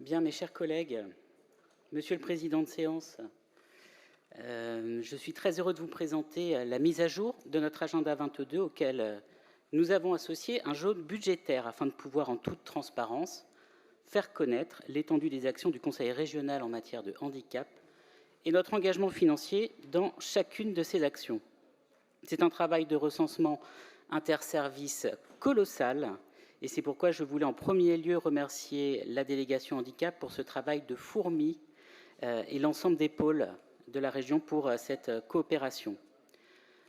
Bien, mes chers collègues, Monsieur le Président de séance, je suis très heureux de vous présenter la mise à jour de notre agenda 22 auquel nous avons associé un jaune budgétaire afin de pouvoir en toute transparence faire connaître l'étendue des actions du Conseil régional en matière de handicap et notre engagement financier dans chacune de ces actions. C'est un travail de recensement interservice colossal et c'est pourquoi je voulais en premier lieu remercier la délégation handicap pour ce travail de fourmi et l'ensemble des pôles de la région pour cette coopération.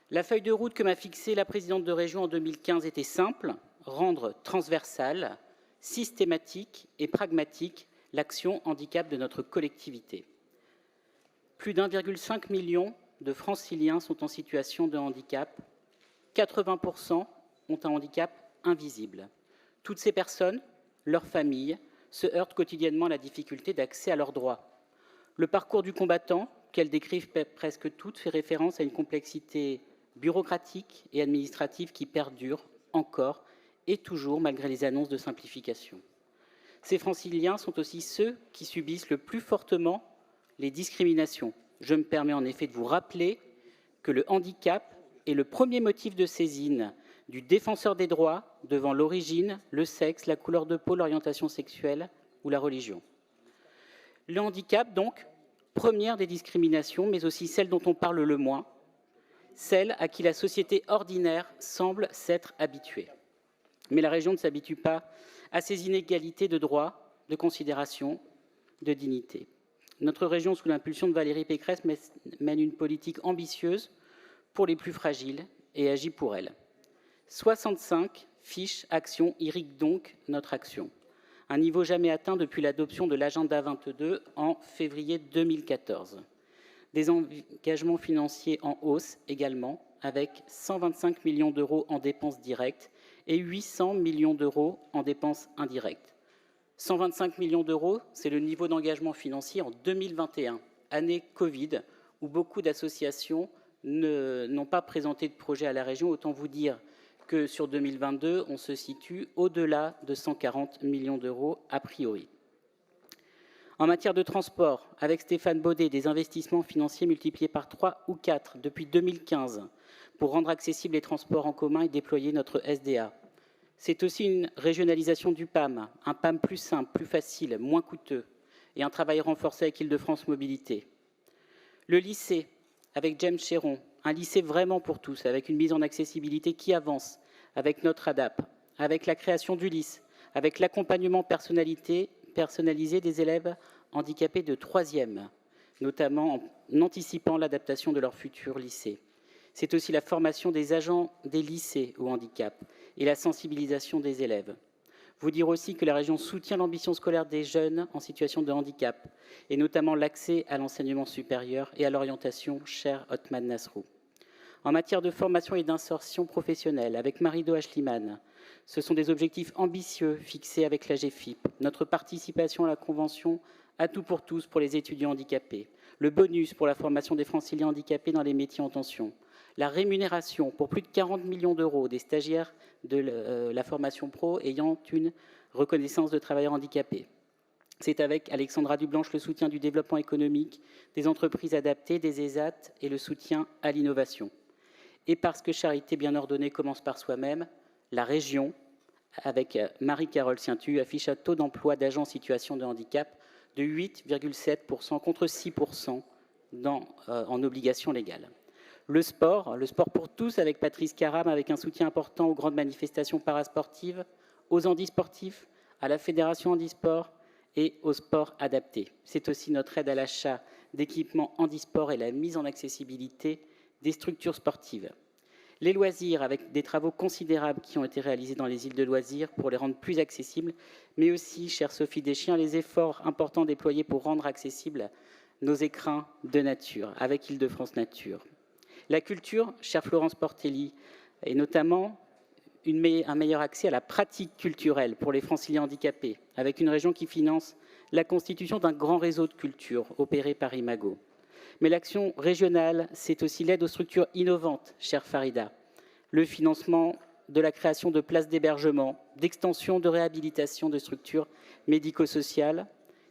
La feuille de route que m'a fixée la présidente de région en 2015 était simple, rendre transversale, systématique et pragmatique l'action handicap de notre collectivité. Plus d'1,5 million de franciliens sont en situation de handicap, 80% ont un handicap invisible. Toutes ces personnes, leurs familles, se heurtent quotidiennement à la difficulté d'accès à leurs droits. Le parcours du combattant, qu'elles décrivent presque toutes, fait référence à une complexité bureaucratique et administrative qui perdure encore et toujours malgré les annonces de simplification. Ces franciliens sont aussi ceux qui subissent le plus fortement les discriminations. Je me permets en effet de vous rappeler que le handicap est le premier motif de saisine du défenseur des droits devant l'origine, le sexe, la couleur de peau, l'orientation sexuelle ou la religion. Le handicap, donc, première des discriminations, mais aussi celle dont on parle le moins, celle à qui la société ordinaire semble s'être habituée. Mais la région ne s'habitue pas à ces inégalités de droits, de considération, de dignité. Notre région, sous l'impulsion de Valérie Pécresse, mène une politique ambitieuse pour les plus fragiles et agit pour elles. 65 fiches actions irriguent donc notre action, un niveau jamais atteint depuis l'adoption de l'agenda 22 en février 2014. Des engagements financiers en hausse également, avec 125 millions d'euros en dépenses directes et 800 millions d'euros en dépenses indirectes. 125 millions d'euros, c'est le niveau d'engagement financier en 2021, année Covid, où beaucoup d'associations n'ont pas présenté de projet à la région. Autant vous dire que sur 2022, on se situe au-delà de 140 millions d'euros a priori. En matière de transport, avec Stéphane Baudet, des investissements financiers multipliés par 3 ou 4 depuis 2015 pour rendre accessibles les transports en commun et déployer notre SDA. C'est aussi une régionalisation du PAM, un PAM plus simple, plus facile, moins coûteux, et un travail renforcé avec Île-de-France Mobilité. Le lycée, avec James Chéron, un lycée vraiment pour tous, avec une mise en accessibilité qui avance, avec notre ADAP, avec la création du LIS, avec l'accompagnement personnalisé des élèves handicapés de 3e, notamment en anticipant l'adaptation de leur futur lycée. C'est aussi la formation des agents des lycées au handicap et la sensibilisation des élèves. Vous dire aussi que la région soutient l'ambition scolaire des jeunes en situation de handicap, et notamment l'accès à l'enseignement supérieur et à l'orientation, cher Othman Nasrou. En matière de formation et d'insertion professionnelle, avec Marido Ashliman, ce sont des objectifs ambitieux fixés avec la GFIP, notre participation à la Convention à tout pour tous pour les étudiants handicapés, le bonus pour la formation des franciliens handicapés dans les métiers en tension, la rémunération pour plus de 40 millions d'euros des stagiaires de la formation pro ayant une reconnaissance de travailleurs handicapés. C'est avec Alexandra Dublanche le soutien du développement économique, des entreprises adaptées, des ESAT et le soutien à l'innovation. Et parce que charité bien ordonnée commence par soi-même, la région, avec Marie-Carole Sientu, affiche un taux d'emploi d'agents en situation de handicap de 8,7% contre 6% en obligation légale. Le sport pour tous avec Patrice Caram, avec un soutien important aux grandes manifestations parasportives, aux handisportifs, à la Fédération handisport et au sport adapté. C'est aussi notre aide à l'achat d'équipements handisport et la mise en accessibilité des structures sportives. Les loisirs, avec des travaux considérables qui ont été réalisés dans les îles de loisirs pour les rendre plus accessibles, mais aussi, chère Sophie Deschiens, les efforts importants déployés pour rendre accessibles nos écrins de nature, avec Île-de-France Nature. La culture, chère Florence Portelli, et notamment un meilleur accès à la pratique culturelle pour les franciliens handicapés, avec une région qui finance la constitution d'un grand réseau de culture opéré par Imago. Mais l'action régionale, c'est aussi l'aide aux structures innovantes, chère Farida, le financement de la création de places d'hébergement, d'extension de réhabilitation de structures médico-sociales.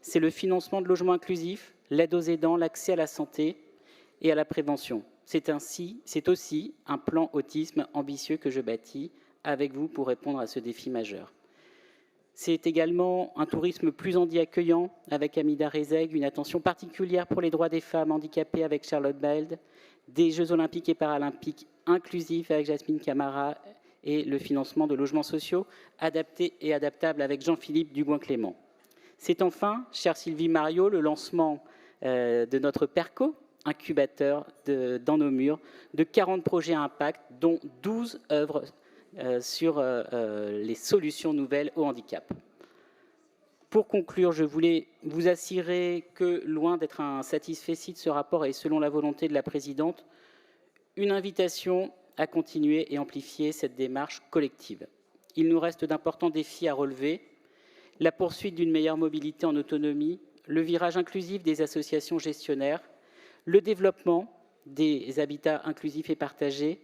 c'est le financement de logements inclusifs, l'aide aux aidants, l'accès à la santé et à la prévention. C'est aussi un plan autisme ambitieux que je bâtis avec vous pour répondre à ce défi majeur. C'est également un tourisme plus accueillant avec Amida Rezeg, une attention particulière pour les droits des femmes handicapées avec Charlotte Bald, des Jeux olympiques et paralympiques inclusifs avec Jasmine Camara et le financement de logements sociaux adaptés et adaptables avec Jean-Philippe Dubois-Clément. C'est enfin, chère Sylvie Mariot, le lancement de notre PERCO, incubateur dans nos murs, de 40 projets à impact, dont 12 œuvres sur les solutions nouvelles au handicap. Pour conclure, je voulais vous assurer que, loin d'être un satisfecit de ce rapport et selon la volonté de la présidente, une invitation à continuer et amplifier cette démarche collective. Il nous reste d'importants défis à relever, la poursuite d'une meilleure mobilité en autonomie, le virage inclusif des associations gestionnaires, le développement des habitats inclusifs et partagés,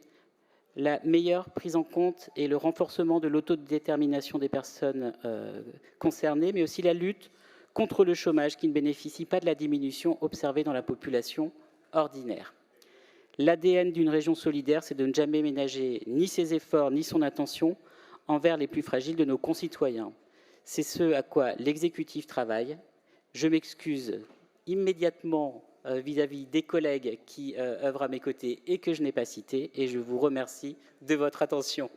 la meilleure prise en compte et le renforcement de l'autodétermination des personnes concernées, mais aussi la lutte contre le chômage qui ne bénéficie pas de la diminution observée dans la population ordinaire. L'ADN d'une région solidaire, c'est de ne jamais ménager ni ses efforts ni son attention envers les plus fragiles de nos concitoyens. C'est ce à quoi l'exécutif travaille. Je m'excuse immédiatement vis-à-vis des collègues qui œuvrent à mes côtés et que je n'ai pas cités, et je vous remercie de votre attention.